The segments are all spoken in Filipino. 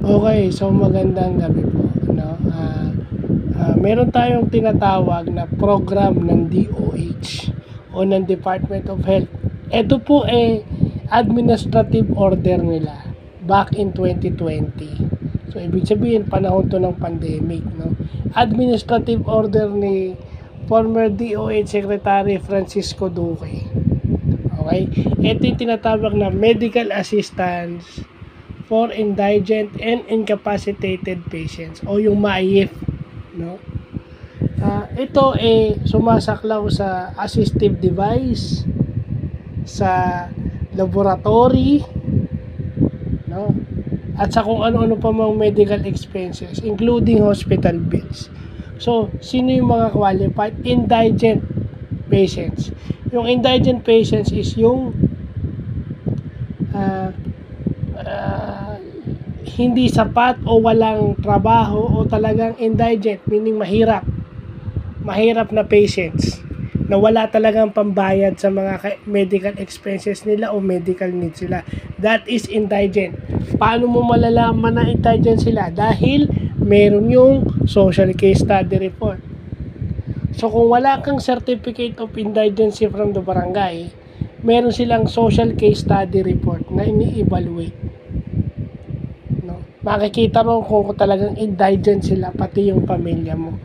Okay, so magandang gabi po, no? Meron tayong tinatawag na program ng DOH o ng Department of Health. Ito po administrative order nila back in 2020. So ibig sabihin panahon to ng pandemic, no? Administrative order ni former DOH Secretary Francisco Duque. Okay? Ito yung tinatawag na medical assistance for indigent and incapacitated patients o yung MAIF, no? Ito sumasaklaw sa assistive device, sa laboratory, no? At sa kung ano-ano pa mga medical expenses including hospital bills. So, sino yung mga qualified indigent patients? Yung indigent patients is yung hindi sapat o walang trabaho o talagang indigent, meaning mahirap na patients na wala talagang pambayad sa mga medical expenses nila o medical needs sila. That is indigent. Paano mo malalaman na indigent sila? Dahil meron yung social case study report. So kung wala kang certificate of indigency from the barangay, meron silang social case study report na ini-evaluate. Makikita mo kung talagang indigent sila, pati yung pamilya mo.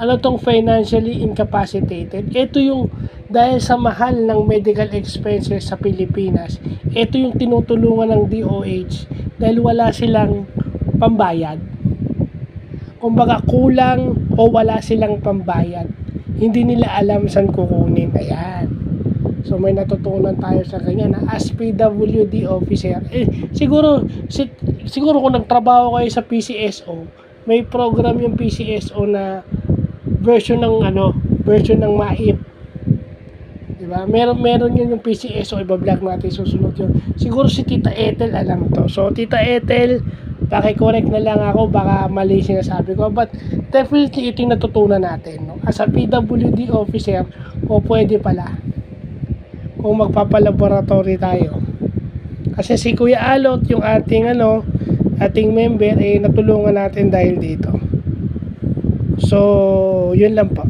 Ano tong financially incapacitated? Ito yung dahil sa mahal ng medical expenses sa Pilipinas, ito yung tinutulungan ng DOH dahil wala silang pambayad. Kumbaga kulang o wala silang pambayad. Hindi nila alam saan kukunin. Ayan. So may natutunan tayo sa kanya na as PWD officer. Siguro kung nagtrabaho kayo sa PCSO, may program yung PCSO na version ng MAIP. Diba? Meron yun yung PCSO, iba-vlog natin susunod yun. Siguro si Tita Ethel alam to. So Tita Ethel, paki-correct na lang ako, baka mali sinasabi ko. But definitely ito yung natutunan natin, no? As a PWD officer, o pwede pala kung magpapalaboratory tayo. Kasi si Kuya Alot, yung ating member, natulungan natin dahil dito. So, yun lang po.